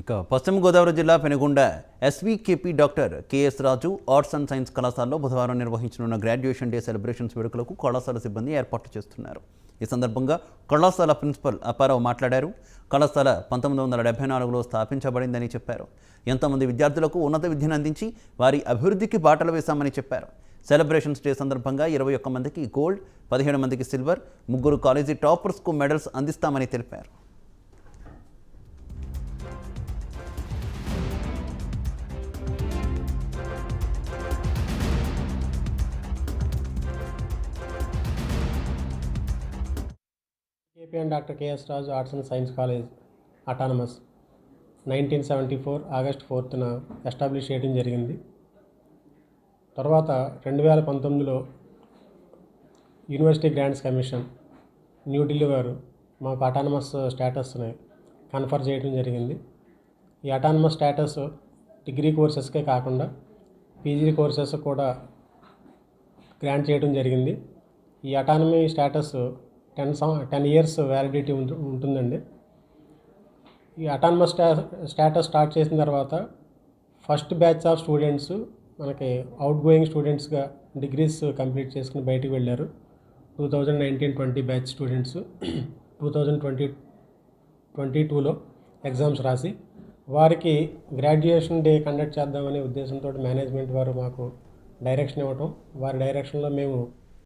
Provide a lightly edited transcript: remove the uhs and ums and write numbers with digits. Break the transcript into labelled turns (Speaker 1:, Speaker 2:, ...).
Speaker 1: ఇక పశ్చిమ గోదావరి జిల్లా Penugonda SVKP doctor KS Raju arts and science కళాశాలలో బుధవారం నిర్వహించనున్న గ్రాడ్యుయేషన్ డే సెలబ్రేషన్స్ వేడుకలకు కళాశాల సిబ్బంది ఏర్పాట్లు చేస్తున్నారు. ఈ సందర్భంగా కళాశాల ప్రిన్సిపల్ అప్పారావు మాట్లాడారు. కళాశాల 1974లో స్థాపించబడిందని చెప్పారు. ఎంతోమంది విద్యార్థులకు ఉన్నత విద్యను అందించి వారి అభివృద్ధికి బాటలు వేశామని చెప్పారు. సెలబ్రేషన్స్ డే సందర్భంగా 21 మందికి గోల్డ్, 17 మందికి సిల్వర్, 3 కాలేజీ టాపర్స్కు మెడల్స్ అందిస్తామని తెలిపారు.
Speaker 2: KPN doctor KS Raju arts and science college autonomous 1974 August 4న establish చేయడం జరిగింది. తర్వాత 2019లో యూనివర్సిటీ గ్రాంట్స్ కమిషన్ న్యూఢిల్లీ వారు మాకు అటానమస్ స్టేటస్ని కన్ఫర్ చేయడం జరిగింది. ఈ అటానమస్ స్టేటస్ డిగ్రీ కోర్సెస్కే కాకుండా పీజీ కోర్సెస్ కూడా గ్రాంట్ చేయడం జరిగింది. ఈ అటానమీ స్టేటస్ 10 ఇయర్స్ వ్యాలిడిటీ ఉంటుందండి. ఈ అటానమస్ స్టేటస్ స్టార్ట్ చేసిన తర్వాత ఫస్ట్ బ్యాచ్ ఆఫ్ స్టూడెంట్స్ మనకి అవుట్ గోయింగ్ స్టూడెంట్స్గా డిగ్రీస్ కంప్లీట్ చేసుకుని బయటికి వెళ్ళారు. 2019-20 బ్యాచ్ స్టూడెంట్స్ 2022లో ఎగ్జామ్స్ రాసి వారికి గ్రాడ్యుయేషన్ డే కండక్ట్ చేద్దామనే ఉద్దేశంతో మేనేజ్మెంట్ వారు మాకు డైరెక్షన్ ఇవ్వటం, వారి డైరెక్షన్లో మేము